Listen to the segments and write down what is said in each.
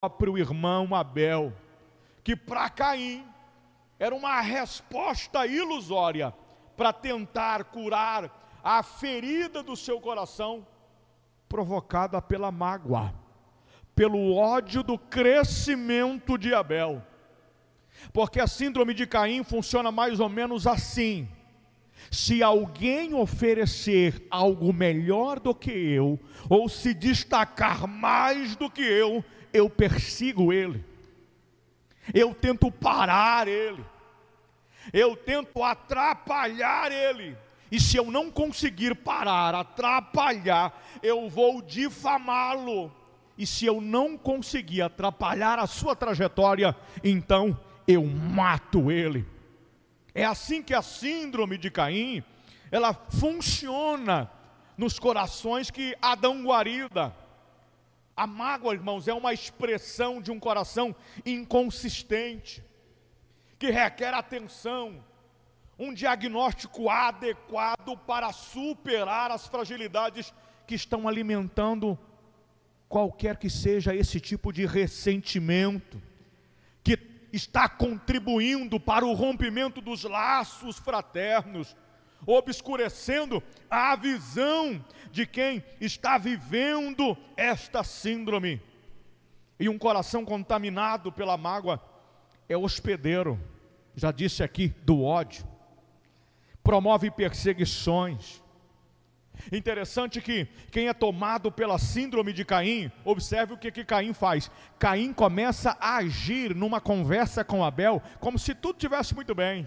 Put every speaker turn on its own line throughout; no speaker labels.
próprio irmão Abel, que para Caim era uma resposta ilusória para tentar curar a ferida do seu coração, provocada pela mágoa, pelo ódio do crescimento de Abel. Porque a síndrome de Caim funciona mais ou menos assim: se alguém oferecer algo melhor do que eu, ou se destacar mais do que eu persigo ele, eu tento parar ele, eu tento atrapalhar ele, e se eu não conseguir parar, atrapalhar, eu vou difamá-lo, e se eu não conseguir atrapalhar a sua trajetória, então eu mato ele. É assim que a síndrome de Caim, ela funciona nos corações que Adão guarida. A mágoa, irmãos, é uma expressão de um coração inconsistente, que requer atenção, um diagnóstico adequado para superar as fragilidades que estão alimentando qualquer que seja esse tipo de ressentimento, que está contribuindo para o rompimento dos laços fraternos, obscurecendo a visão de quem está vivendo esta síndrome. E um coração contaminado pela mágoa é hospedeiro, já disse aqui, do ódio, promove perseguições. Interessante que quem é tomado pela síndrome de Caim, observe o que Caim faz. Caim começa a agir numa conversa com Abel como se tudo estivesse muito bem.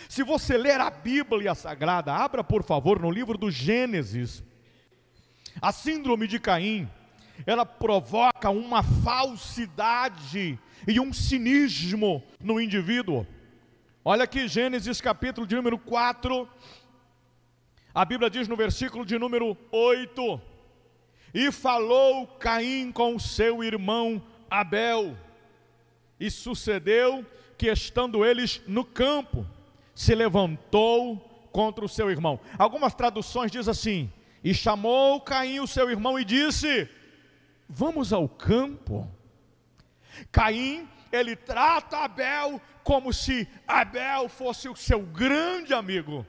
Se você ler a Bíblia Sagrada, abra por favor no livro do Gênesis. A síndrome de Caim, ela provoca uma falsidade e um cinismo no indivíduo. Olha aqui Gênesis capítulo de número 4, a Bíblia diz no versículo de número 8: e falou Caim com seu irmão Abel, e sucedeu que estando eles no campo, se levantou contra o seu irmão. Algumas traduções dizem assim: e chamou Caim o seu irmão e disse: vamos ao campo. Caim, ele trata Abel como se Abel fosse o seu grande amigo,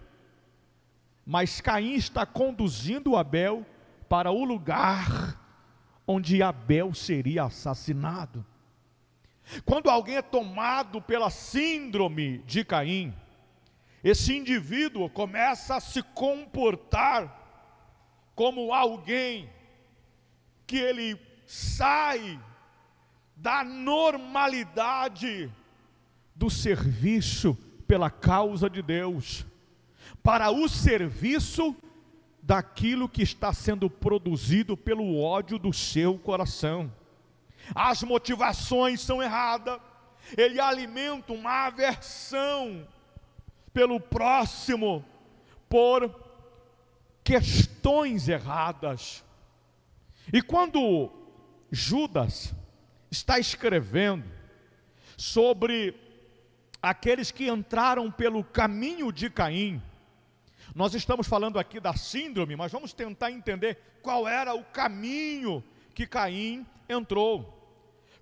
mas Caim está conduzindo Abel para o lugar onde Abel seria assassinado. Quando alguém é tomado pela síndrome de Caim, esse indivíduo começa a se comportar como alguém que ele sai da normalidade do serviço pela causa de Deus, para o serviço daquilo que está sendo produzido pelo ódio do seu coração. As motivações são erradas, ele alimenta uma aversão pelo próximo, por questões erradas. E quando Judas está escrevendo sobre aqueles que entraram pelo caminho de Caim, nós estamos falando aqui da síndrome, mas vamos tentar entender qual era o caminho que Caim entrou.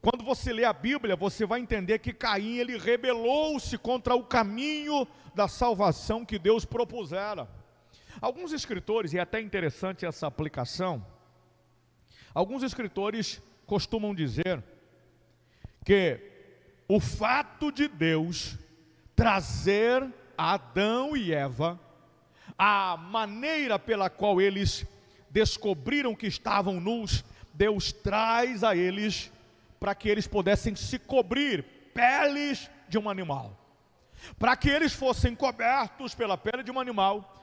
Quando você lê a Bíblia, você vai entender que Caim, ele rebelou-se contra o caminho da salvação que Deus propusera. Alguns escritores, e é até interessante essa aplicação, alguns escritores costumam dizer que o fato de Deus trazer a Adão e Eva, a maneira pela qual eles descobriram que estavam nus, Deus traz a eles para que eles pudessem se cobrir peles de um animal. Para que eles fossem cobertos pela pele de um animal,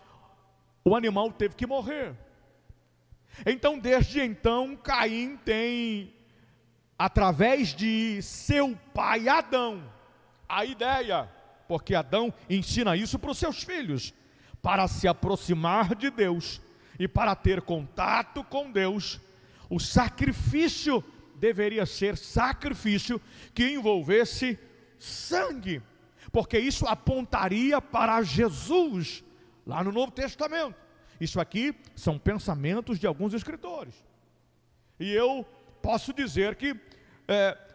o animal teve que morrer. Então, desde então, Caim tem, através de seu pai Adão, a ideia, porque Adão ensina isso para os seus filhos, para se aproximar de Deus e para ter contato com Deus, o sacrifício deveria ser sacrifício que envolvesse sangue, porque isso apontaria para Jesus, lá no Novo Testamento. Isso aqui são pensamentos de alguns escritores, e eu posso dizer que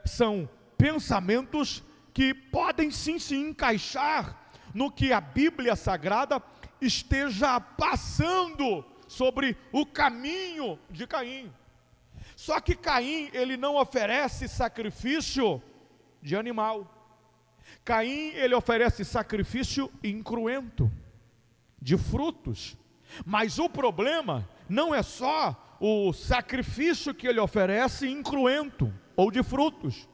são pensamentos que podem sim se encaixar no que a Bíblia Sagrada esteja passando sobre o caminho de Caim. Só que Caim, ele não oferece sacrifício de animal. Caim, ele oferece sacrifício incruento, de frutos. Mas o problema não é só o sacrifício que ele oferece incruento ou de frutos.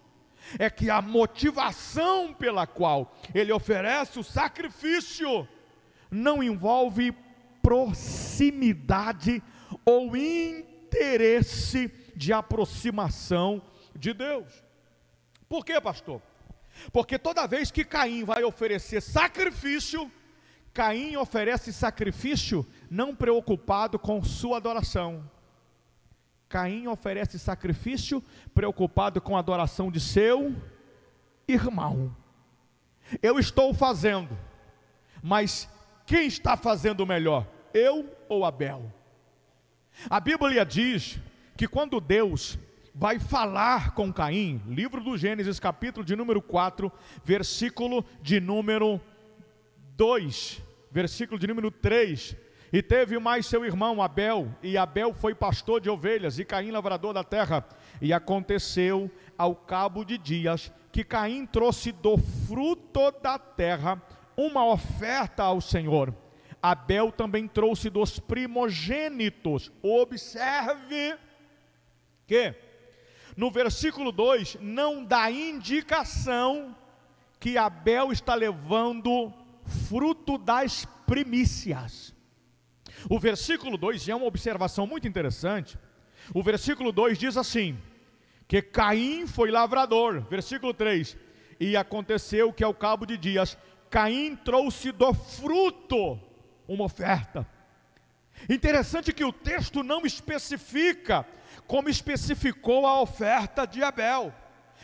É que a motivação pela qual ele oferece o sacrifício não envolve proximidade ou interesse de aproximação de Deus. Por quê, pastor? Porque toda vez que Caim vai oferecer sacrifício, Caim oferece sacrifício não preocupado com sua adoração. Caim oferece sacrifício preocupado com a adoração de seu irmão. Eu estou fazendo, mas quem está fazendo melhor? Eu ou Abel? A Bíblia diz que quando Deus vai falar com Caim, livro do Gênesis, capítulo de número 4, versículo de número 2, versículo de número 3, e teve mais seu irmão Abel, e Abel foi pastor de ovelhas, e Caim lavrador da terra. E aconteceu ao cabo de dias, que Caim trouxe do fruto da terra uma oferta ao Senhor. Abel também trouxe dos primogênitos. Observe que no versículo 2 não dá indicação que Abel está levando fruto das primícias. O versículo 2 é uma observação muito interessante. O versículo 2 diz assim, que Caim foi lavrador. Versículo 3, e aconteceu que ao cabo de dias, Caim trouxe do fruto uma oferta. Interessante que o texto não especifica como especificou a oferta de Abel.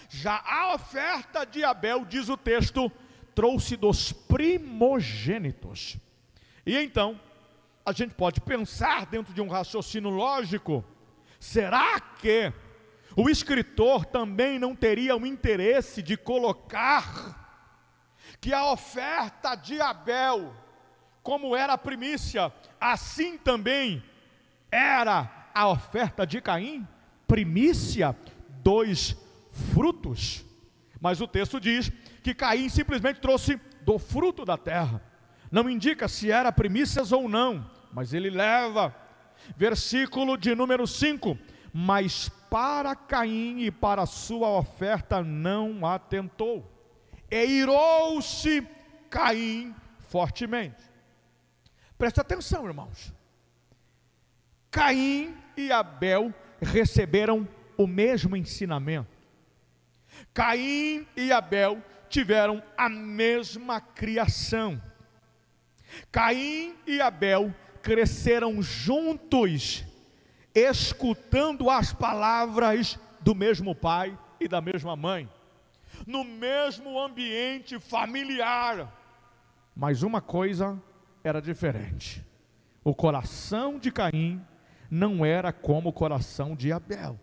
Já a oferta de Abel, diz o texto, trouxe dos primogênitos. E então, a gente pode pensar dentro de um raciocínio lógico, será que o escritor também não teria o interesse de colocar que a oferta de Abel, como era a primícia, assim também era a oferta de Caim, primícia dos frutos? Mas o texto diz que Caim simplesmente trouxe do fruto da terra. Não indica se era primícias ou não, mas ele leva. Versículo de número 5, mas para Caim e para a sua oferta não atentou, e irou-se Caim fortemente. Preste atenção, irmãos. Caim e Abel receberam o mesmo ensinamento. Caim e Abel tiveram a mesma criação. Caim e Abel cresceram juntos, escutando as palavras do mesmo pai e da mesma mãe, no mesmo ambiente familiar. Mas uma coisa era diferente: o coração de Caim não era como o coração de Abel.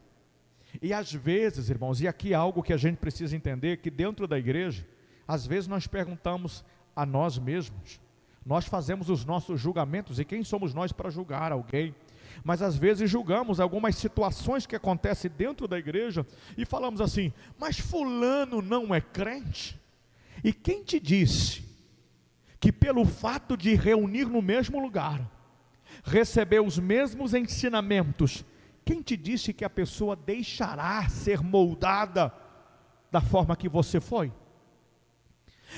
E às vezes, irmãos, e aqui é algo que a gente precisa entender, que dentro da igreja, às vezes nós perguntamos a nós mesmos, nós fazemos os nossos julgamentos, e quem somos nós para julgar alguém? Mas às vezes julgamos algumas situações que acontecem dentro da igreja, e falamos assim, mas fulano não é crente? E quem te disse que pelo fato de reunir no mesmo lugar, receber os mesmos ensinamentos, quem te disse que a pessoa deixará ser moldada da forma que você foi?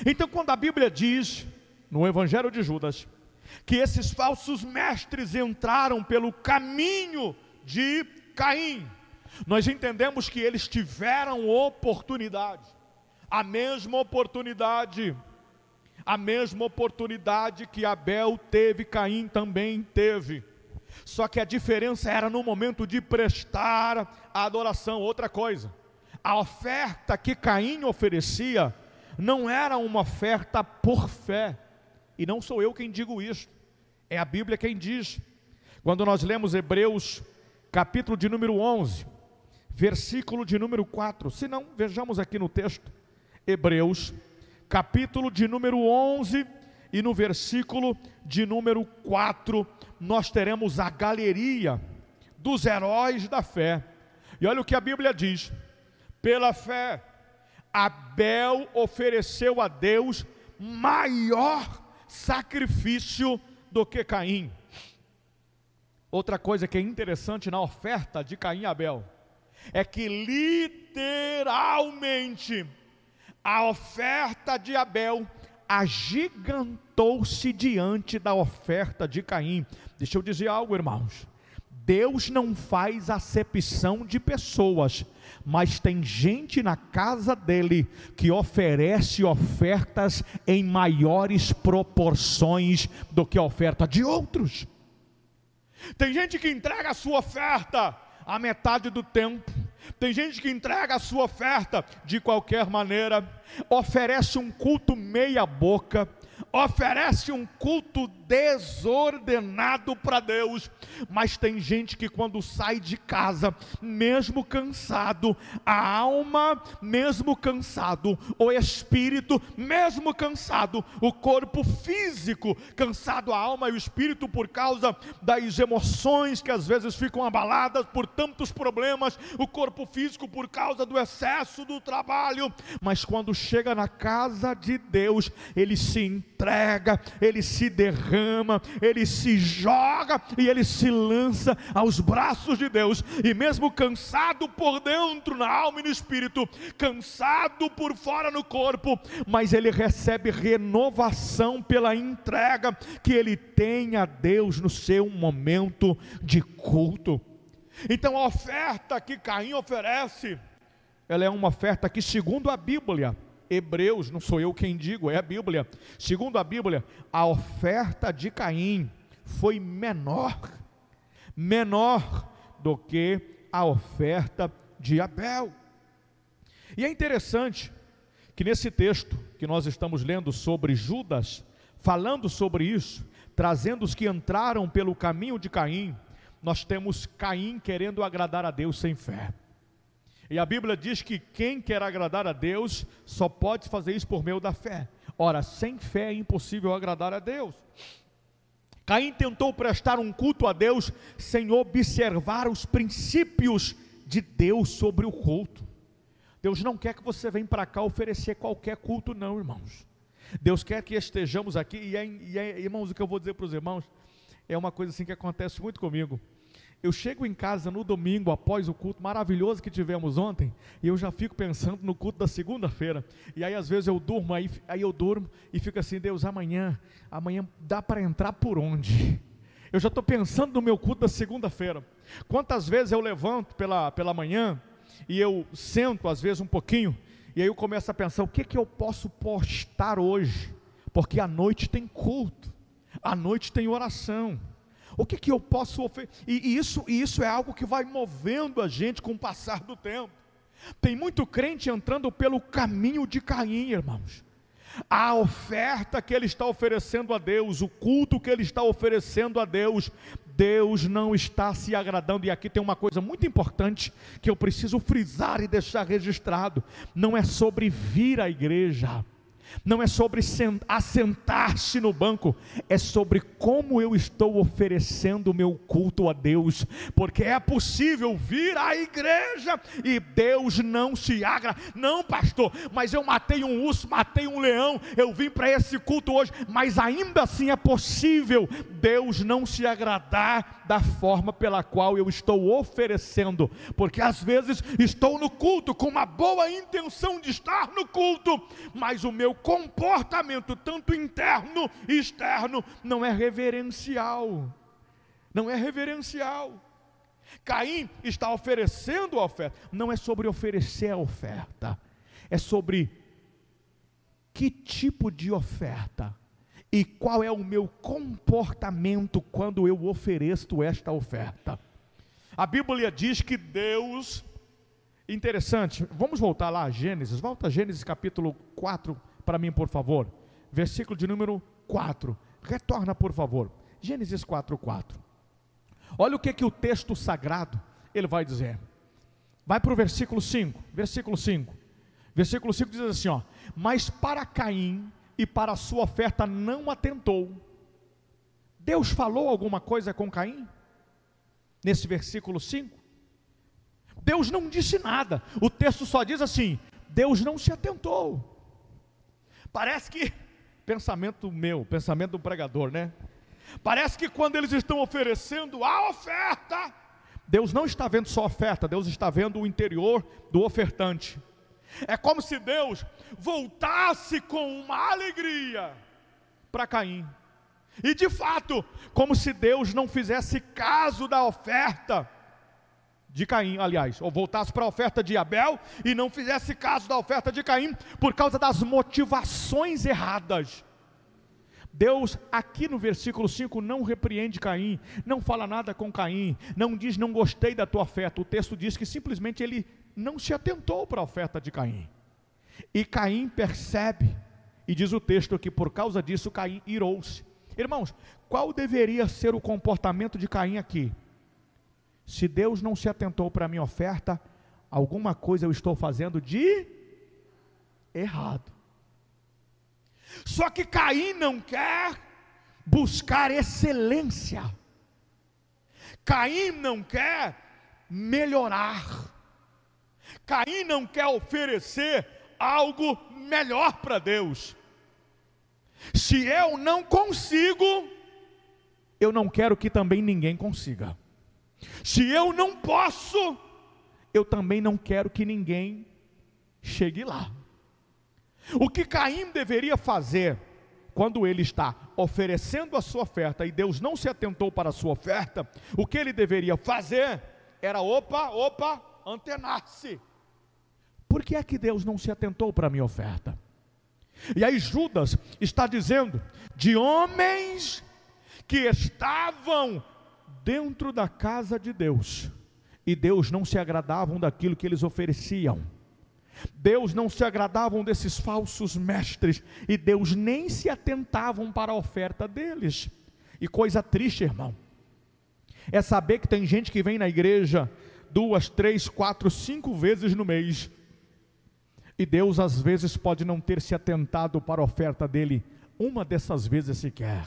Então, quando a Bíblia diz, no Evangelho de Judas, que esses falsos mestres entraram pelo caminho de Caim, nós entendemos que eles tiveram oportunidade, a mesma oportunidade que Abel teve, Caim também teve. Só que a diferença era no momento de prestar a adoração. Outra coisa, a oferta que Caim oferecia não era uma oferta por fé, e não sou eu quem digo isso, é a Bíblia quem diz. Quando nós lemos Hebreus, capítulo de número 11, versículo de número 4. Se não, vejamos aqui no texto, Hebreus, capítulo de número 11, e no versículo de número 4, nós teremos a galeria dos heróis da fé. E olha o que a Bíblia diz: pela fé, Abel ofereceu a Deus maior sacrifício do que Caim. Outra coisa que é interessante na oferta de Caim e Abel, é que literalmente, a oferta de Abel agigantou-se diante da oferta de Caim. Deixa eu dizer algo, irmãos. Deus não faz acepção de pessoas, mas tem gente na casa dele que oferece ofertas em maiores proporções do que a oferta de outros. Tem gente que entrega a sua oferta a metade do tempo. Tem gente que entrega a sua oferta de qualquer maneira, oferece um culto meia boca, oferece um culto desordenado para Deus. Mas tem gente que quando sai de casa, mesmo cansado, a alma mesmo cansado, o espírito mesmo cansado, o corpo físico cansado, a alma e o espírito por causa das emoções que às vezes ficam abaladas por tantos problemas, o corpo físico por causa do excesso do trabalho, mas quando chega na casa de Deus, ele se entrega, ele se derrama, ele se joga e ele se lança aos braços de Deus. E mesmo cansado por dentro, na alma e no espírito, cansado por fora no corpo, mas ele recebe renovação pela entrega que ele tem a Deus no seu momento de culto. Então a oferta que Caim oferece, ela é uma oferta que, segundo a Bíblia, Hebreus, não sou eu quem digo, é a Bíblia, segundo a Bíblia, a oferta de Caim foi menor do que a oferta de Abel. E é interessante que nesse texto que nós estamos lendo sobre Judas, falando sobre isso, trazendo os que entraram pelo caminho de Caim, nós temos Caim querendo agradar a Deus sem fé. E a Bíblia diz que quem quer agradar a Deus só pode fazer isso por meio da fé. Ora, sem fé é impossível agradar a Deus. Caim tentou prestar um culto a Deus sem observar os princípios de Deus sobre o culto. Deus não quer que você venha para cá oferecer qualquer culto não, irmãos. Deus quer que estejamos aqui, irmãos, o que eu vou dizer para os irmãos, é uma coisa assim que acontece muito comigo. Eu chego em casa no domingo, após o culto maravilhoso que tivemos ontem, e eu já fico pensando no culto da segunda-feira, e aí às vezes eu durmo, aí eu durmo, e fico assim, Deus, amanhã dá para entrar por onde? Eu já estou pensando no meu culto da segunda-feira. Quantas vezes eu levanto pela manhã, e eu sento às vezes um pouquinho, e aí eu começo a pensar, o que eu posso postar hoje? Porque à noite tem culto, à noite tem oração. O que eu posso oferecer? E isso é algo que vai movendo a gente com o passar do tempo. Tem muito crente entrando pelo caminho de Caim, irmãos. A oferta que ele está oferecendo a Deus, o culto que ele está oferecendo a Deus, Deus não está se agradando. E aqui tem uma coisa muito importante que eu preciso frisar e deixar registrado. Não é sobre vir à igreja, não é sobre assentar-se no banco, é sobre como eu estou oferecendo o meu culto a Deus, porque é possível vir à igreja e Deus não se agrada. Não, pastor, mas eu matei um urso, matei um leão, eu vim para esse culto hoje, mas ainda assim é possível Deus não se agradar da forma pela qual eu estou oferecendo, porque às vezes estou no culto com uma boa intenção de estar no culto, mas o meu comportamento, tanto interno e externo, não é reverencial. Não é reverencial. Caim está oferecendo a oferta. Não é sobre oferecer a oferta, é sobre que tipo de oferta e qual é o meu comportamento quando eu ofereço esta oferta. A Bíblia diz que Deus, interessante, vamos voltar lá a Gênesis, volta a Gênesis capítulo 4 para mim, por favor, versículo de número 4, retorna por favor, Gênesis 4:4. Olha o que o texto sagrado, ele vai dizer: Vai para o versículo 5. Versículo 5. Versículo 5 diz assim, ó: mas para Caim e para a sua oferta não atentou. Deus falou alguma coisa com Caim? Nesse versículo 5? Deus não disse nada. O texto só diz assim: Deus não se atentou. Parece que, pensamento meu, pensamento do pregador, né? Parece que quando eles estão oferecendo a oferta, Deus não está vendo só a oferta, Deus está vendo o interior do ofertante. É como se Deus voltasse com uma alegria para Caim. E de fato, como se Deus não fizesse caso da oferta de Caim, aliás, ou voltasse para a oferta de Abel e não fizesse caso da oferta de Caim, por causa das motivações erradas. Deus aqui no versículo 5 não repreende Caim, não fala nada com Caim, não diz não gostei da tua oferta. O texto diz que simplesmente ele não se atentou para a oferta de Caim. E Caim percebe, e diz o texto que por causa disso Caim irou-se. Irmãos, qual deveria ser o comportamento de Caim aqui? Se Deus não se atentou para a minha oferta, alguma coisa eu estou fazendo de errado. Só que Caim não quer buscar excelência. Caim não quer melhorar. Caim não quer oferecer algo melhor para Deus. Se eu não consigo, eu não quero que também ninguém consiga. Se eu não posso, eu também não quero que ninguém chegue lá. O que Caim deveria fazer, quando ele está oferecendo a sua oferta, e Deus não se atentou para a sua oferta, o que ele deveria fazer, era antenar-se. Por que é que Deus não se atentou para a minha oferta? E aí Judas está dizendo, de homens que estavam dentro da casa de Deus, e Deus não se agradavam daquilo que eles ofereciam. Deus não se agradavam desses falsos mestres, e Deus nem se atentavam para a oferta deles. E coisa triste, irmão, é saber que tem gente que vem na igreja 2, 3, 4, 5 vezes no mês, e Deus às vezes pode não ter se atentado para a oferta dele uma dessas vezes sequer.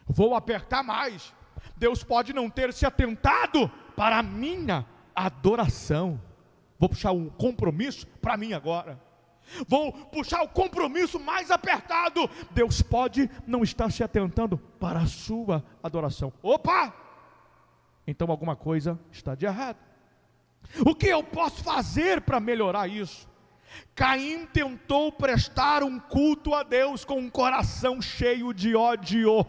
Vou apertar mais, Deus pode não ter se atentado para a minha adoração. Vou puxar o compromisso para mim agora. Vou puxar o compromisso mais apertado. Deus pode não estar se atentando para a sua adoração. Opa! Então alguma coisa está de errado. O que eu posso fazer para melhorar isso? Caim tentou prestar um culto a Deus com um coração cheio de ódio.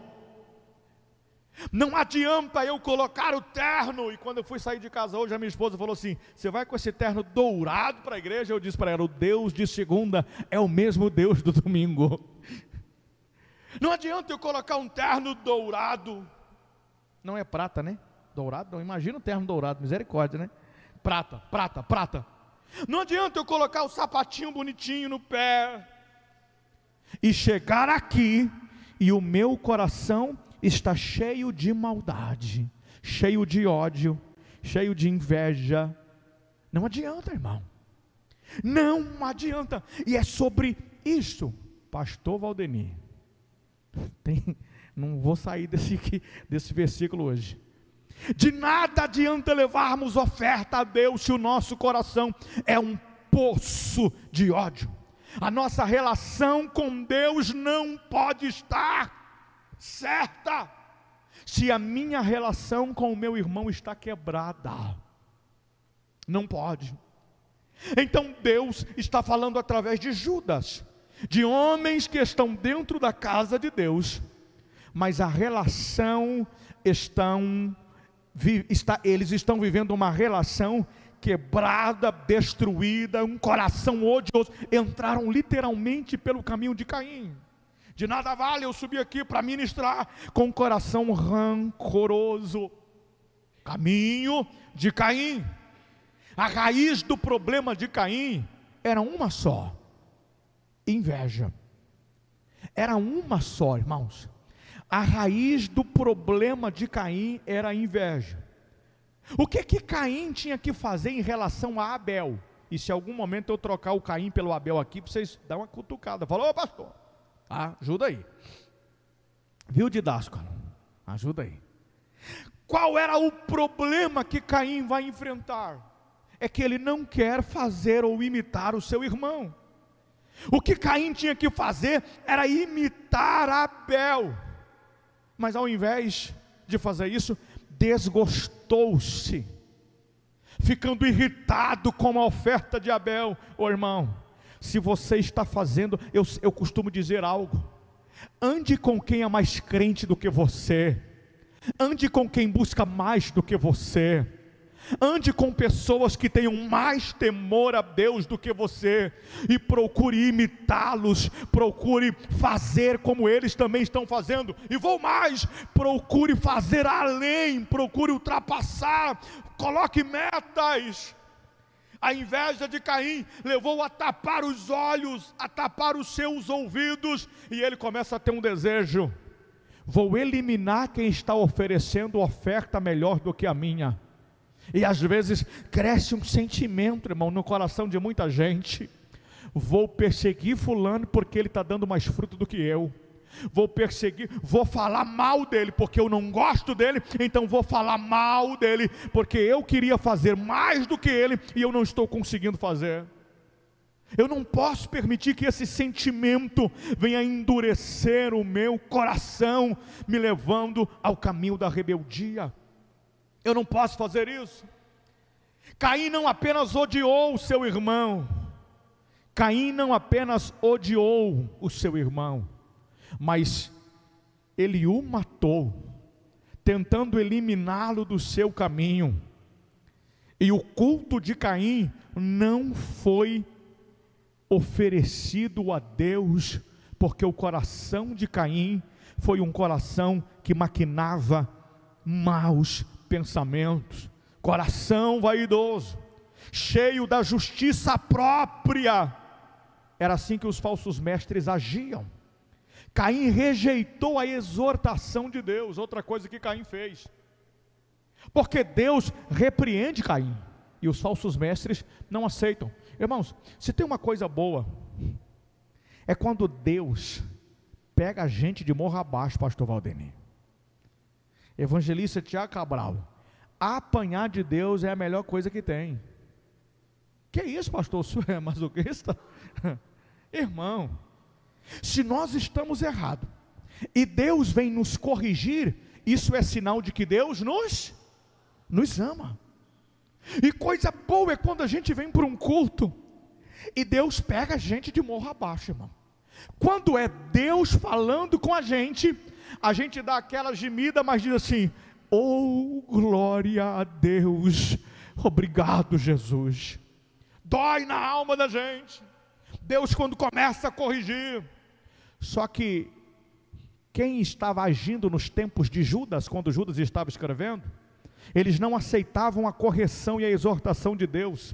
Não adianta eu colocar o terno. E quando eu fui sair de casa hoje, a minha esposa falou assim: você vai com esse terno dourado para a igreja? Eu disse para ela: o Deus de segunda é o mesmo Deus do domingo. Não adianta eu colocar um terno dourado. Não é prata, né? Dourado, não, imagina o terno dourado, misericórdia, né? Prata. Não adianta eu colocar o sapatinho bonitinho no pé e chegar aqui e o meu coração está cheio de maldade, cheio de ódio, cheio de inveja. Não adianta, irmão, não adianta. E é sobre isso, pastor Valdemir, não vou sair desse versículo hoje. De nada adianta levarmos oferta a Deus se o nosso coração é um poço de ódio. A nossa relação com Deus não pode estar certa se a minha relação com o meu irmão está quebrada. Não pode. Então Deus está falando através de Judas, de homens que estão dentro da casa de Deus, mas a relação eles estão vivendo uma relação quebrada, destruída, um coração odioso. Entraram literalmente pelo caminho de Caim. De nada vale eu subir aqui para ministrar com um coração rancoroso. Caminho de Caim. A raiz do problema de Caim era uma só: inveja. Era uma só, irmãos. A raiz do problema de Caim era a inveja. O que Caim tinha que fazer em relação a Abel? E se algum momento eu trocar o Caim pelo Abel aqui, vocês dão uma cutucada. Falou, ô pastor, ajuda aí. Viu, Didáscalo? Ajuda aí. Qual era o problema que Caim vai enfrentar? É que ele não quer fazer ou imitar o seu irmão. O que Caim tinha que fazer era imitar Abel. Mas ao invés de fazer isso, desgostou-se, ficando irritado com a oferta de Abel. Ô irmão, se você está fazendo, eu costumo dizer algo: ande com quem é mais crente do que você, ande com quem busca mais do que você, ande com pessoas que tenham mais temor a Deus do que você, e procure imitá-los, procure fazer como eles também estão fazendo, e vou mais, procure fazer além, procure ultrapassar, coloque metas. A inveja de Caim levou a tapar os olhos, a tapar os seus ouvidos, e ele começa a ter um desejo: vou eliminar quem está oferecendo oferta melhor do que a minha. E às vezes cresce um sentimento, irmão, no coração de muita gente: vou perseguir fulano porque ele está dando mais fruto do que eu. Vou perseguir, vou falar mal dele porque eu não gosto dele, então vou falar mal dele porque eu queria fazer mais do que ele e eu não estou conseguindo fazer. Eu não posso permitir que esse sentimento venha endurecer o meu coração, me levando ao caminho da rebeldia. Eu não posso fazer isso. Caim não apenas odiou o seu irmão, Caim não apenas odiou o seu irmão, mas ele o matou, tentando eliminá-lo do seu caminho. E o culto de Caim não foi oferecido a Deus, porque o coração de Caim foi um coração que maquinava maus pensamentos, coração vaidoso, cheio da justiça própria. Era assim que os falsos mestres agiam. Caim rejeitou a exortação de Deus, outra coisa que Caim fez, porque Deus repreende Caim, e os falsos mestres não aceitam. Irmãos, se tem uma coisa boa, é quando Deus pega a gente de morro abaixo, pastor Valdemir. Evangelista Tiago Cabral: apanhar de Deus é a melhor coisa que tem. Que isso, pastor? O senhor é masoquista? Irmão, se nós estamos errados e Deus vem nos corrigir, isso é sinal de que Deus nos ama. E coisa boa é quando a gente vem para um culto e Deus pega a gente de morro abaixo, irmão. Quando é Deus falando com a gente dá aquela gemida, mas diz assim: oh, glória a Deus, obrigado Jesus. Dói na alma da gente, Deus quando começa a corrigir. Só que quem estava agindo nos tempos de Judas, quando Judas estava escrevendo, eles não aceitavam a correção e a exortação de Deus.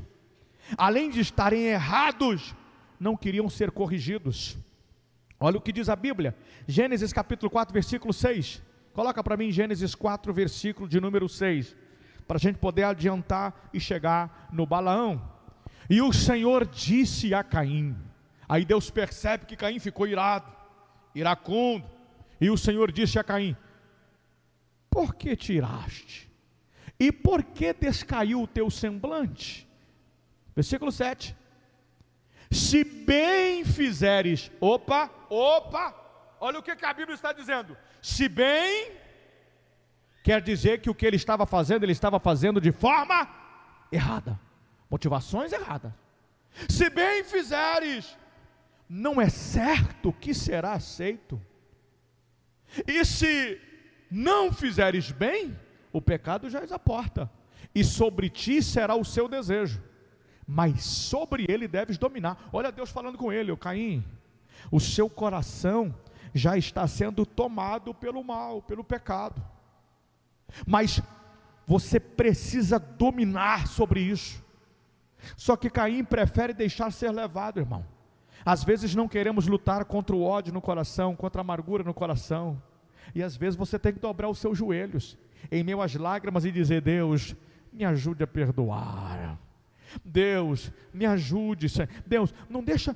Além de estarem errados, não queriam ser corrigidos. Olha o que diz a Bíblia, Gênesis capítulo 4, versículo 6. Coloca para mim Gênesis 4, versículo de número 6, para a gente poder adiantar e chegar no Balaão. E o Senhor disse a Caim, aí Deus percebe que Caim ficou irado, iracundo, e o Senhor disse a Caim: por que te iraste? E por que descaiu o teu semblante? Versículo 7. Se bem fizeres, opa, olha o que a Bíblia está dizendo. Se bem, quer dizer que o que ele estava fazendo de forma errada, motivações erradas. Se bem fizeres, não é certo que será aceito. E se não fizeres bem, o pecado já à porta, e sobre ti será o seu desejo, mas sobre ele deves dominar. Olha Deus falando com ele: ô Caim, o seu coração já está sendo tomado pelo mal, pelo pecado, mas você precisa dominar sobre isso. Só que Caim prefere deixar ser levado, irmão. Às vezes não queremos lutar contra o ódio no coração, contra a amargura no coração, e às vezes você tem que dobrar os seus joelhos em meio às lágrimas e dizer: Deus, me ajude a perdoar. Deus, me ajude, Senhor. Deus, não deixa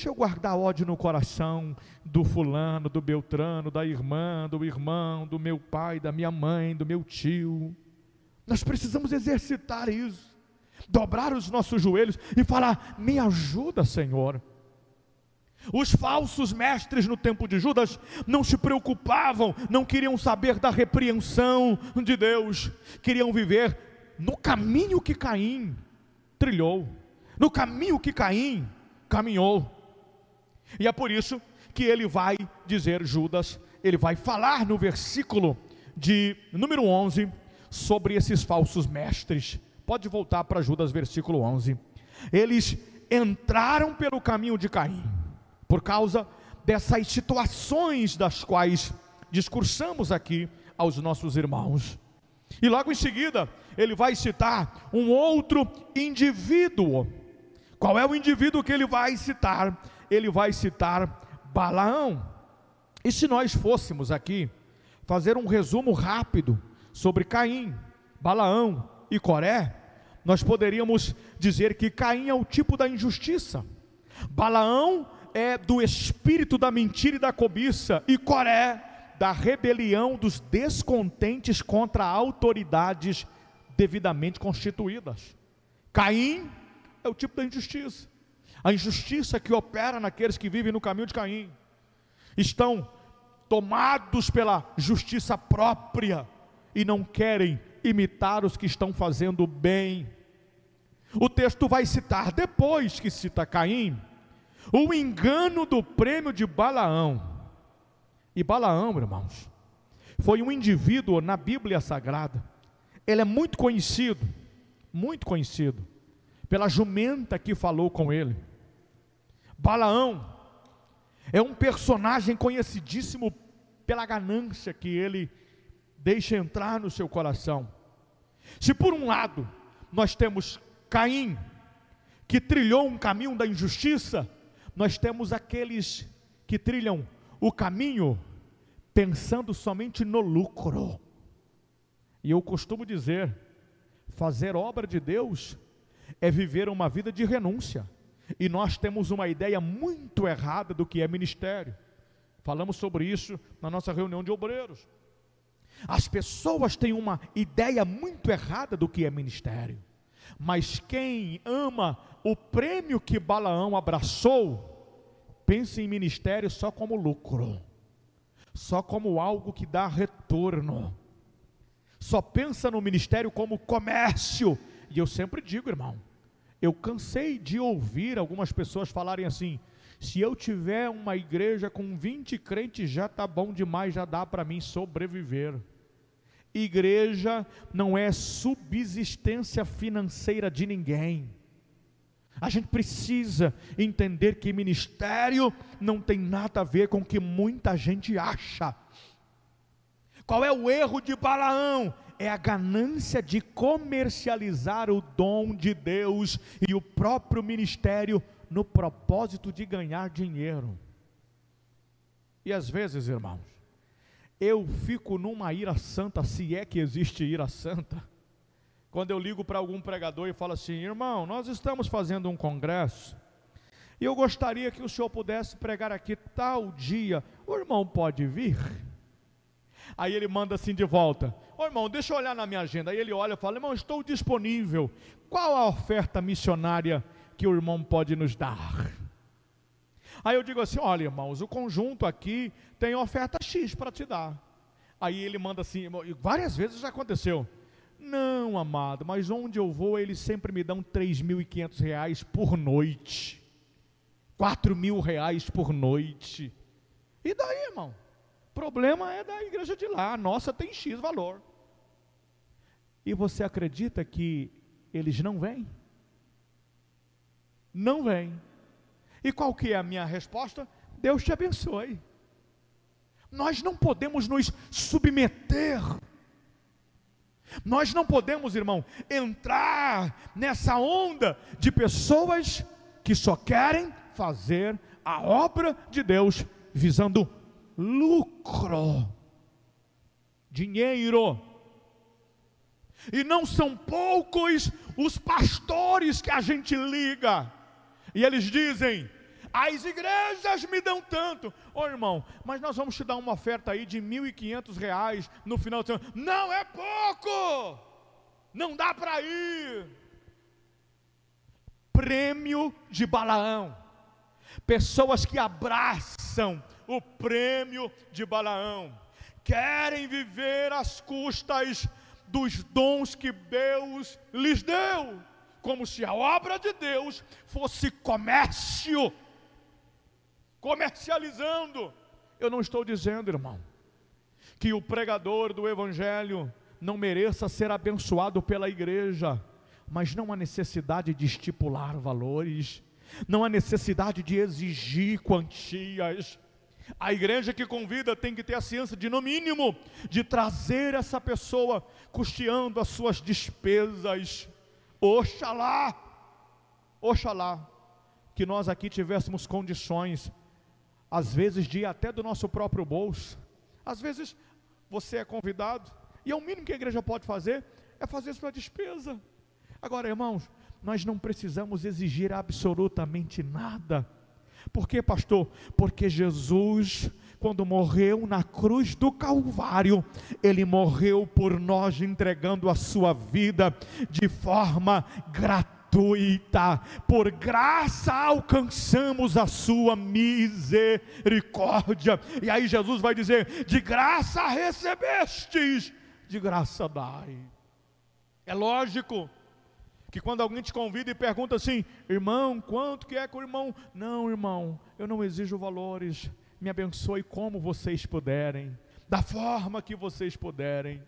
eu guardar ódio no coração do fulano, do beltrano, da irmã, do irmão, do meu pai, da minha mãe, do meu tio. Nós precisamos exercitar isso, dobrar os nossos joelhos e falar: me ajuda, Senhor. Os falsos mestres no tempo de Judas não se preocupavam, não queriam saber da repreensão de Deus, queriam viver no caminho que Caim trilhou, no caminho que Caim caminhou. E é por isso que ele vai dizer, Judas, ele vai falar no versículo de número 11 sobre esses falsos mestres. Pode voltar para Judas, versículo 11. Eles entraram pelo caminho de Caim, por causa dessas situações das quais discursamos aqui aos nossos irmãos. E logo em seguida, ele vai citar um outro indivíduo. Qual é o indivíduo que ele vai citar? Ele vai citar Balaão. E se nós fôssemos aqui fazer um resumo rápido sobre Caim, Balaão e Coré, nós poderíamos dizer que Caim é o tipo da injustiça, Balaão é do espírito da mentira e da cobiça, e Coré da rebelião dos descontentes contra autoridades devidamente constituídas. Caim é o tipo da injustiça, a injustiça que opera naqueles que vivem no caminho de Caim, estão tomados pela justiça própria e não querem imitar os que estão fazendo bem. O texto vai citar, depois que cita Caim, o engano do prêmio de Balaão. E Balaão, irmãos, foi um indivíduo na Bíblia Sagrada. Ele é muito conhecido pela jumenta que falou com ele. Balaão é um personagem conhecidíssimo pela ganância que ele deixa entrar no seu coração. Se por um lado nós temos Caim, que trilhou um caminho da injustiça, nós temos aqueles que trilham o caminho pensando somente no lucro. E eu costumo dizer, fazer obra de Deus é viver uma vida de renúncia. E nós temos uma ideia muito errada do que é ministério. Falamos sobre isso na nossa reunião de obreiros. As pessoas têm uma ideia muito errada do que é ministério. Mas quem ama o prêmio que Balaão abraçou, pensa em ministério só como lucro, só como algo que dá retorno, só pensa no ministério como comércio. E eu sempre digo, irmão, eu cansei de ouvir algumas pessoas falarem assim: se eu tiver uma igreja com 20 crentes já está bom demais, já dá para mim sobreviver. Igreja não é subsistência financeira de ninguém. A gente precisa entender que ministério não tem nada a ver com o que muita gente acha. Qual é o erro de Balaão? É a ganância de comercializar o dom de Deus e o próprio ministério no propósito de ganhar dinheiro. E às vezes, irmãos, eu fico numa ira santa, se é que existe ira santa, quando eu ligo para algum pregador e falo assim: irmão, nós estamos fazendo um congresso, e eu gostaria que o senhor pudesse pregar aqui tal dia, o irmão pode vir? Aí ele manda assim de volta: ô irmão, deixa eu olhar na minha agenda. Aí ele olha e fala: irmão, estou disponível, qual a oferta missionária que o irmão pode nos dar? Aí eu digo assim: olha irmãos, o conjunto aqui tem oferta X para te dar. Aí ele manda assim, várias vezes já aconteceu: não, amado, mas onde eu vou eles sempre me dão R$3.500 por noite, R$4.000 por noite. E daí, irmão? O problema é da igreja de lá, a nossa tem X valor. E você acredita que eles não vêm? Não vêm. E qual que é a minha resposta? Deus te abençoe. Nós não podemos nos submeter. Nós não podemos, irmão, entrar nessa onda de pessoas que só querem fazer a obra de Deus visando lucro, dinheiro. E não são poucos os pastores que a gente liga, e eles dizem: as igrejas me dão tanto. Ô irmão, mas nós vamos te dar uma oferta aí de R$1.500 no final de semana. Não é pouco, não dá para ir. Prêmio de Balaão. Pessoas que abraçam o prêmio de Balaão, querem viver às custas dos dons que Deus lhes deu, como se a obra de Deus fosse comércio, comercializando. Eu não estou dizendo, irmão, que o pregador do evangelho não mereça ser abençoado pela igreja, mas não há necessidade de estipular valores, não há necessidade de exigir quantias. A igreja que convida tem que ter a ciência de, no mínimo, de trazer essa pessoa custeando as suas despesas. Oxalá que nós aqui tivéssemos condições, às vezes de ir até do nosso próprio bolso. Às vezes você é convidado, e é o mínimo que a igreja pode fazer, é fazer sua despesa. Agora, irmãos, nós não precisamos exigir absolutamente nada. Por quê, pastor? Porque Jesus, quando morreu na cruz do Calvário, Ele morreu por nós, entregando a sua vida de forma gratuita. Por graça alcançamos a sua misericórdia. E aí Jesus vai dizer: de graça recebestes, de graça dai. É lógico que quando alguém te convida e pergunta assim: irmão, quanto que é com o irmão? Não, irmão, eu não exijo valores, me abençoe como vocês puderem, da forma que vocês puderem.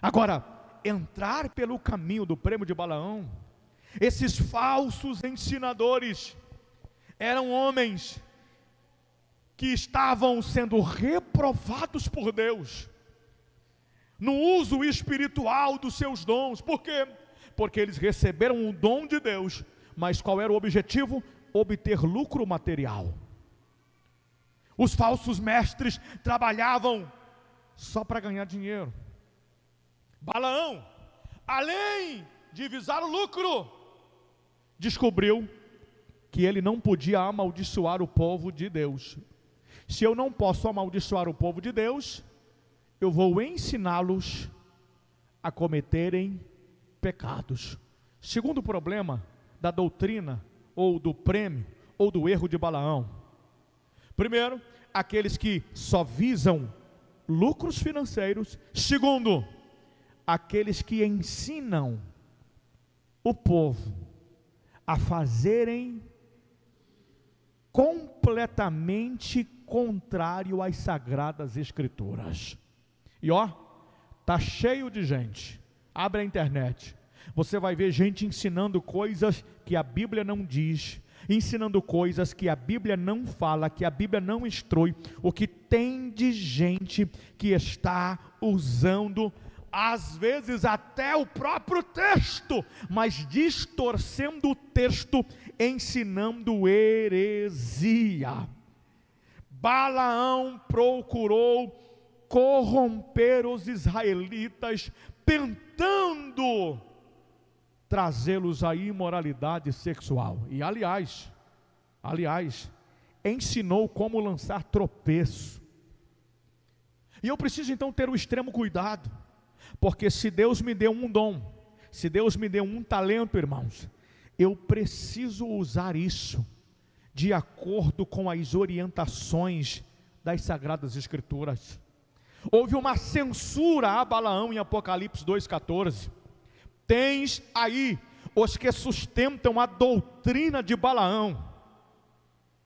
Agora, entrar pelo caminho do prêmio de Balaão, esses falsos ensinadores, eram homens que estavam sendo reprovados por Deus, no uso espiritual dos seus dons. Por quê? Porque eles receberam o dom de Deus, mas qual era o objetivo? Obter lucro material. Os falsos mestres trabalhavam só para ganhar dinheiro. Balaão, além de visar o lucro, descobriu que ele não podia amaldiçoar o povo de Deus. Se eu não posso amaldiçoar o povo de Deus, eu vou ensiná-los a cometerem pecados. Segundo problema da doutrina, ou do prêmio, ou do erro de Balaão. Primeiro, aqueles que só visam lucros financeiros. Segundo, aqueles que ensinam o povo a fazerem completamente contrário às sagradas escrituras. E ó, tá cheio de gente. Abre a internet, você vai ver gente ensinando coisas que a Bíblia não diz, ensinando coisas que a Bíblia não fala, que a Bíblia não instrui. O que tem de gente que está usando, às vezes até o próprio texto, mas distorcendo o texto, ensinando heresia. Balaão procurou corromper os israelitas, tentando trazê-los à imoralidade sexual. E aliás, ensinou como lançar tropeço. E eu preciso então ter o extremo cuidado, porque se Deus me deu um dom, se Deus me deu um talento, irmãos, eu preciso usar isso de acordo com as orientações das Sagradas Escrituras. Houve uma censura a Balaão em Apocalipse 2,14. Tens aí os que sustentam a doutrina de Balaão.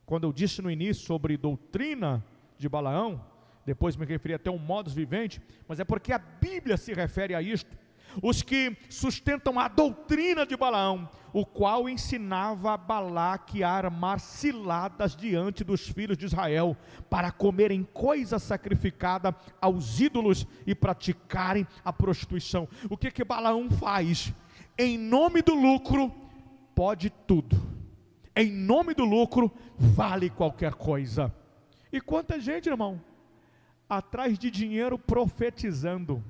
Quando eu disse no início sobre doutrina de Balaão, depois me referi até um modus vivendi, mas é porque a Bíblia se refere a isto. Os que sustentam a doutrina de Balaão, o qual ensinava a Balaque a armar ciladas diante dos filhos de Israel, para comerem coisa sacrificada aos ídolos e praticarem a prostituição. O que Balaão faz? Em nome do lucro, pode tudo. Em nome do lucro, vale qualquer coisa. E quanta gente, irmão, atrás de dinheiro profetizando.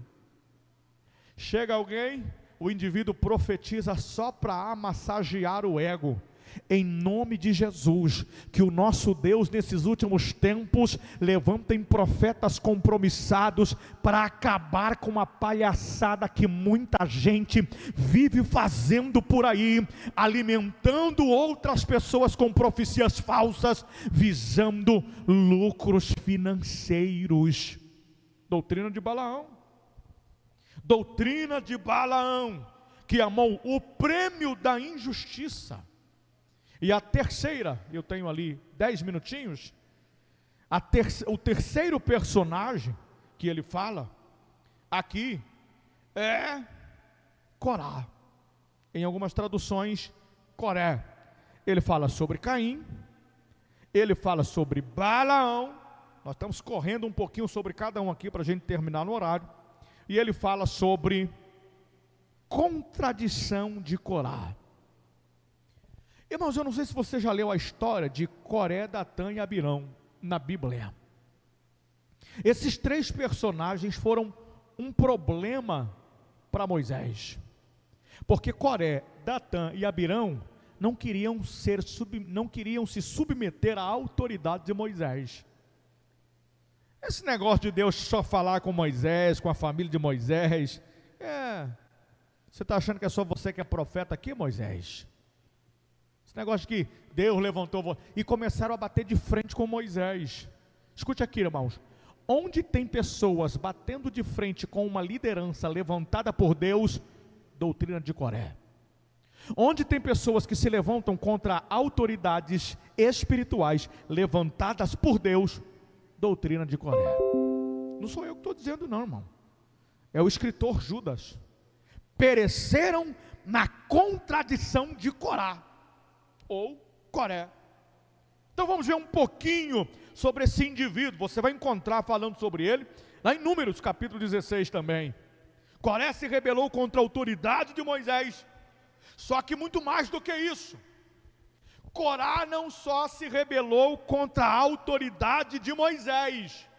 Chega alguém, o indivíduo profetiza só para massagear o ego. Em nome de Jesus, que o nosso Deus nesses últimos tempos levantem profetas compromissados para acabar com uma palhaçada que muita gente vive fazendo por aí, alimentando outras pessoas com profecias falsas, visando lucros financeiros. Doutrina de Balaão. Doutrina de Balaão, que amou o prêmio da injustiça. E a terceira, eu tenho ali 10 minutinhos, o terceiro personagem que ele fala aqui é Corá. Em algumas traduções, Coré. Ele fala sobre Caim, ele fala sobre Balaão. Nós estamos correndo um pouquinho sobre cada um aqui para a gente terminar no horário. E ele fala sobre contradição de Corá. Irmãos, eu não sei se você já leu a história de Coré, Datã e Abirão na Bíblia. Esses três personagens foram um problema para Moisés, porque Coré, Datã e Abirão não queriam se submeter à autoridade de Moisés. Esse negócio de Deus só falar com Moisés, com a família de Moisés, você está achando que é só você que é profeta aqui, Moisés? Esse negócio que Deus levantou, e começaram a bater de frente com Moisés. Escute aqui, irmãos, onde tem pessoas batendo de frente com uma liderança levantada por Deus, doutrina de Coré. Onde tem pessoas que se levantam contra autoridades espirituais levantadas por Deus, doutrina de Coré. Não sou eu que estou dizendo não, irmão, é o escritor Judas. Pereceram na contradição de Corá, ou Coré. Então vamos ver um pouquinho sobre esse indivíduo. Você vai encontrar falando sobre ele lá em Números capítulo 16 também. Coré se rebelou contra a autoridade de Moisés. Só que muito mais do que isso, Corá não só se rebelou contra a autoridade de Moisés,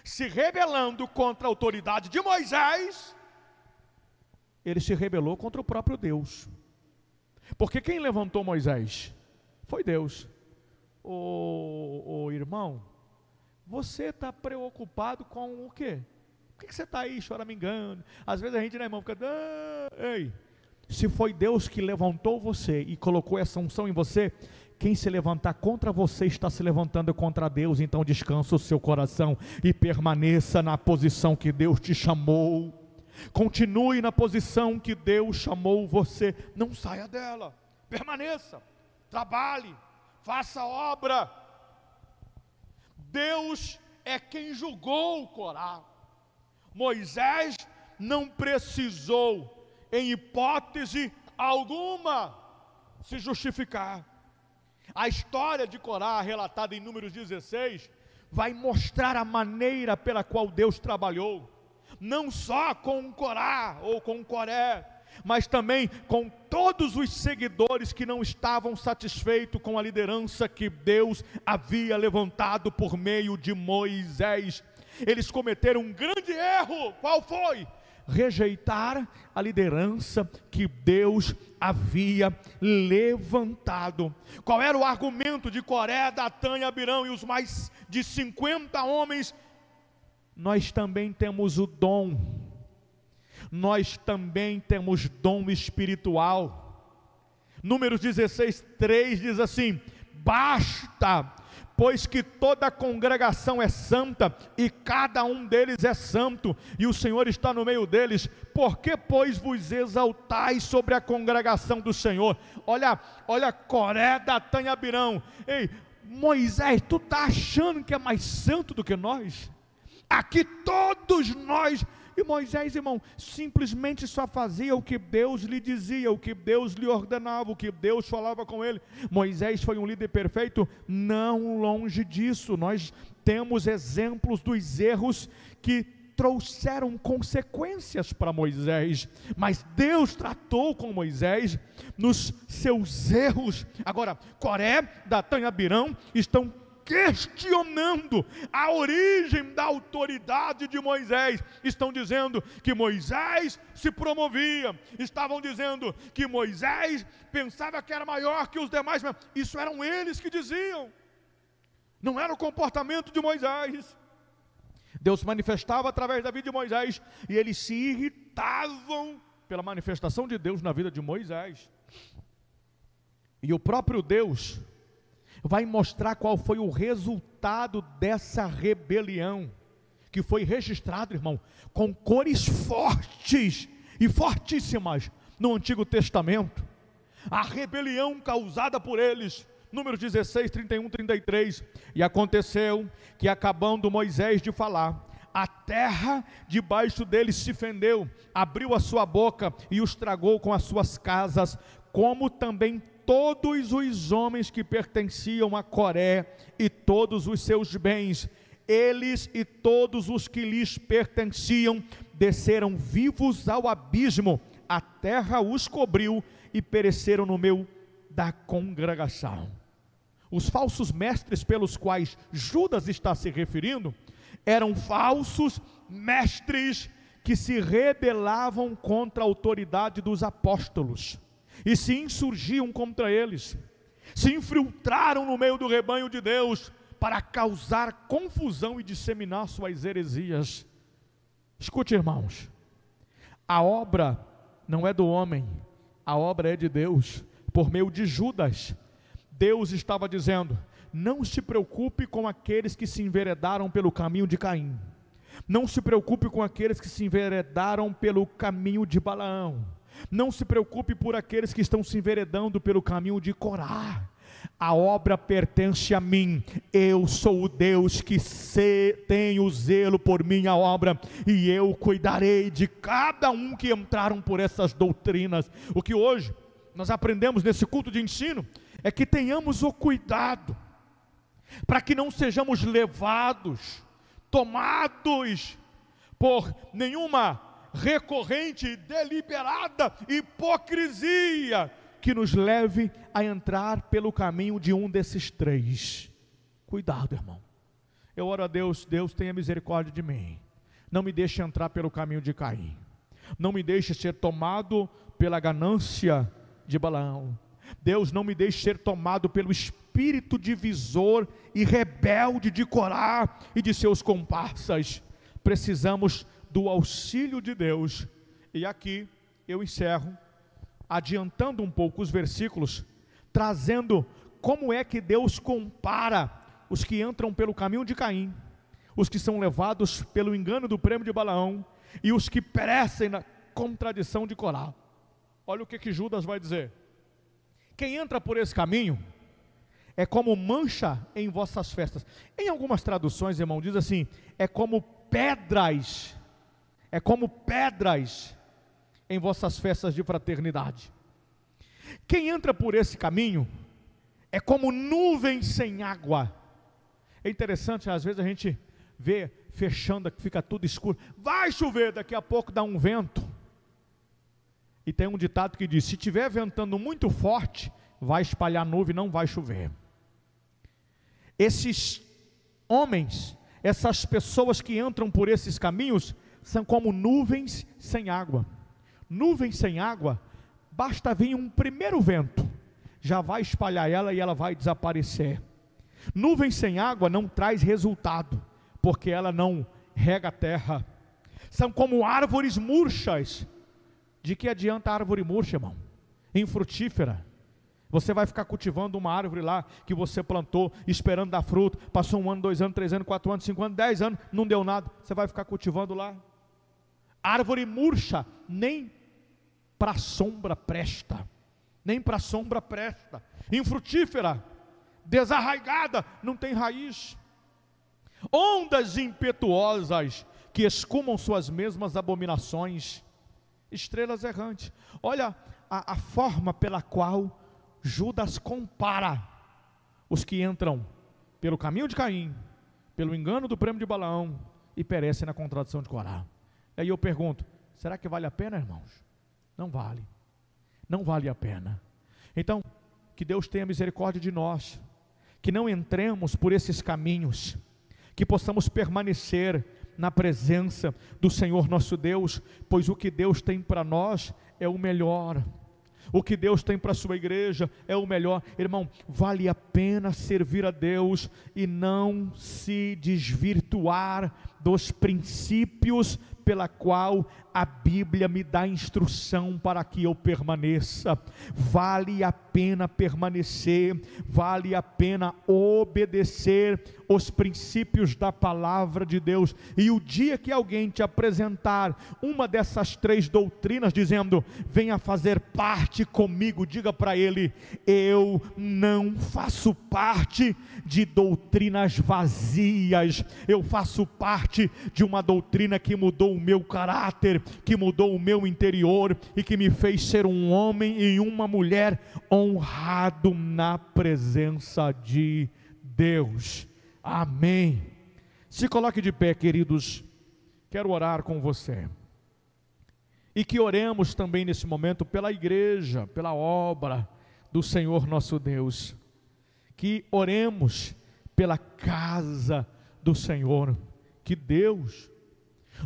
se rebelando contra a autoridade de Moisés, ele se rebelou contra o próprio Deus. Porque quem levantou Moisés? Foi Deus. Ô irmão, você está preocupado com o quê? Por que você está aí choramingando? Às vezes a gente, né, irmão, fica... Ei, se foi Deus que levantou você e colocou essa unção em você, quem se levantar contra você está se levantando contra Deus. Então descansa o seu coração e permaneça na posição que Deus te chamou. Continue na posição que Deus chamou você, não saia dela, permaneça, trabalhe, faça obra. Deus é quem julgou Corá. Moisés não precisou, em hipótese alguma, se justificar. A história de Corá, relatada em Números 16, vai mostrar a maneira pela qual Deus trabalhou, não só com Corá ou com Coré, mas também com todos os seguidores que não estavam satisfeitos com a liderança que Deus havia levantado por meio de Moisés. Eles cometeram um grande erro. Qual foi? Rejeitar a liderança que Deus havia levantado. Qual era o argumento de Coré, Datã e Abirão e os mais de 50 homens? Nós também temos o dom, nós também temos dom espiritual. Números 16:3 diz assim: basta, pois que toda a congregação é santa, e cada um deles é santo, e o Senhor está no meio deles. Por que, pois, vos exaltais sobre a congregação do Senhor? Olha Coré, Datã e Abirão. Ei, Moisés, tu está achando que é mais santo do que nós? Aqui todos nós, e Moisés, irmão, simplesmente só fazia o que Deus lhe dizia, o que Deus lhe ordenava, o que Deus falava com ele. Moisés foi um líder perfeito? Não, longe disso. Nós temos exemplos dos erros que trouxeram consequências para Moisés, mas Deus tratou com Moisés nos seus erros. Agora, Coré, Datã e Abirão estão questionando a origem da autoridade de Moisés. Estão dizendo que Moisés se promovia, estavam dizendo que Moisés pensava que era maior que os demais, mas isso eram eles que diziam, não era o comportamento de Moisés. Deus manifestava através da vida de Moisés, e eles se irritavam pela manifestação de Deus na vida de Moisés. E o próprio Deus vai mostrar qual foi o resultado dessa rebelião, que foi registrado, irmão, com cores fortes e fortíssimas no Antigo Testamento. A rebelião causada por eles, Números 16, 31, 33. E aconteceu que, acabando Moisés de falar, a terra debaixo deles se fendeu, abriu a sua boca e os tragou com as suas casas, como também todos os homens que pertenciam a Coré e todos os seus bens. Eles e todos os que lhes pertenciam desceram vivos ao abismo, a terra os cobriu e pereceram no meio da congregação. Os falsos mestres pelos quais Judas está se referindo eram falsos mestres que se rebelavam contra a autoridade dos apóstolos e se insurgiam contra eles, se infiltraram no meio do rebanho de Deus para causar confusão e disseminar suas heresias. Escute, irmãos, a obra não é do homem, a obra é de Deus. Por meio de Judas, Deus estava dizendo: não se preocupe com aqueles que se enveredaram pelo caminho de Caim, não se preocupe com aqueles que se enveredaram pelo caminho de Balaão, não se preocupe por aqueles que estão se enveredando pelo caminho de Corá. A obra pertence a mim, eu sou o Deus que tenho zelo por minha obra, e eu cuidarei de cada um que entraram por essas doutrinas. O que hoje nós aprendemos nesse culto de ensino é que tenhamos o cuidado, para que não sejamos levados, tomados por nenhuma recorrente e deliberada hipocrisia que nos leve a entrar pelo caminho de um desses três. Cuidado, irmão. Eu oro a Deus: Deus tenha misericórdia de mim, não me deixe entrar pelo caminho de Caim, não me deixe ser tomado pela ganância de Balaão. Deus, não me deixe ser tomado pelo espírito divisor e rebelde de Corá e de seus comparsas. Precisamos do auxílio de Deus. E aqui eu encerro, adiantando um pouco os versículos, trazendo como é que Deus compara os que entram pelo caminho de Caim, os que são levados pelo engano do prêmio de Balaão, e os que perecem na contradição de Corá. Olha o que Judas vai dizer: quem entra por esse caminho é como mancha em vossas festas. Em algumas traduções, irmão, diz assim: é como pedras em vossas festas de fraternidade. Quem entra por esse caminho é como nuvens sem água. É interessante, às vezes a gente vê fechando, fica tudo escuro, vai chover, daqui a pouco dá um vento. E tem um ditado que diz: se estiver ventando muito forte, vai espalhar nuvem, não vai chover. Esses homens, essas pessoas que entram por esses caminhos, são como nuvens sem água. Nuvens sem água, basta vir um primeiro vento, já vai espalhar ela e ela vai desaparecer. Nuvem sem água não traz resultado, porque ela não rega a terra. São como árvores murchas. De que adianta a árvore murcha, irmão? Infrutífera. Você vai ficar cultivando uma árvore lá que você plantou, esperando dar fruto, passou 1 ano, 2 anos, 3 anos, 4 anos, 5 anos, 10 anos, não deu nada, você vai ficar cultivando lá. Árvore murcha, nem para sombra presta, nem para sombra presta. Infrutífera, desarraigada, não tem raiz. Ondas impetuosas que escumam suas mesmas abominações. Estrelas errantes. Olha a forma pela qual Judas compara os que entram pelo caminho de Caim, pelo engano do prêmio de Balaão, e perecem na contradição de Corá. Aí eu pergunto: será que vale a pena, irmãos? Não vale, não vale a pena. Então, que Deus tenha misericórdia de nós, que não entremos por esses caminhos, que possamos permanecer na presença do Senhor nosso Deus, pois o que Deus tem para nós é o melhor. O que Deus tem para a sua igreja é o melhor. Irmão, vale a pena servir a Deus e não se desvirtuar dos princípios pela qual a Bíblia me dá instrução para que eu permaneça. Vale a pena permanecer, vale a pena obedecer os princípios da palavra de Deus. E o dia que alguém te apresentar uma dessas 3 doutrinas, dizendo: venha fazer parte comigo, diga para ele: eu não faço parte de doutrinas vazias, eu faço parte de uma doutrina que mudou o meu caráter, que mudou o meu interior e que me fez ser um homem e uma mulher honrado na presença de Deus. Amém. Se coloque de pé, queridos. Quero orar com você. E que oremos também nesse momento pela igreja, pela obra do Senhor nosso Deus. Que oremos pela casa do Senhor. Que Deus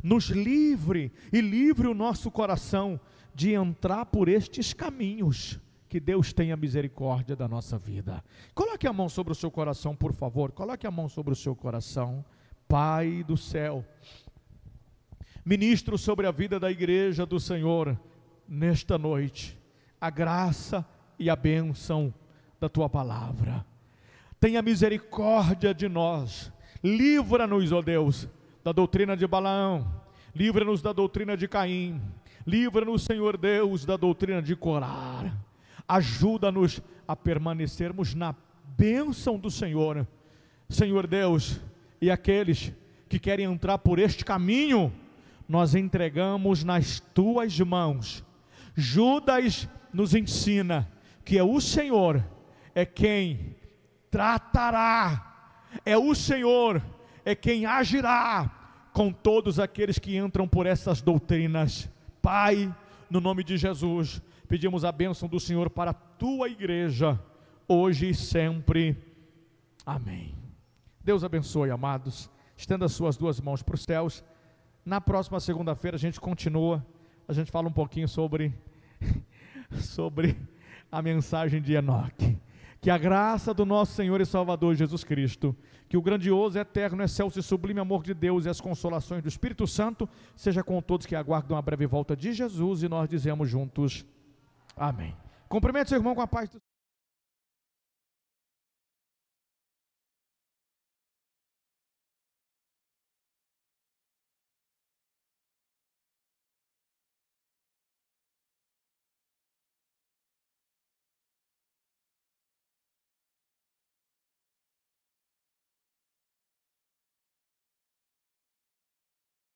nos livre e livre o nosso coração de entrar por estes caminhos. Que Deus tenha misericórdia da nossa vida. Coloque a mão sobre o seu coração, por favor. Coloque a mão sobre o seu coração. Pai do céu, ministro sobre a vida da igreja do Senhor nesta noite a graça e a bênção da tua palavra. Tenha misericórdia de nós. Livra-nos, ó Deus, da doutrina de Balaão, livra-nos da doutrina de Caim, livra-nos, Senhor Deus, da doutrina de Corá. Ajuda-nos a permanecermos na bênção do Senhor, Senhor Deus. E aqueles que querem entrar por este caminho, nós entregamos nas tuas mãos. Judas nos ensina que é o Senhor é quem tratará, é o Senhor é quem agirá com todos aqueles que entram por essas doutrinas. Pai, no nome de Jesus, pedimos a bênção do Senhor para a tua igreja, hoje e sempre. Amém. Deus abençoe, amados. Estenda as suas 2 mãos para os céus. Na próxima segunda-feira a gente continua, a gente fala um pouquinho sobre a mensagem de Enoque. Que a graça do nosso Senhor e Salvador Jesus Cristo, que o grandioso, eterno, excelso e sublime amor de Deus e as consolações do Espírito Santo seja com todos que aguardam a breve volta de Jesus, e nós dizemos juntos, amém. Cumprimente seu irmão com a paz do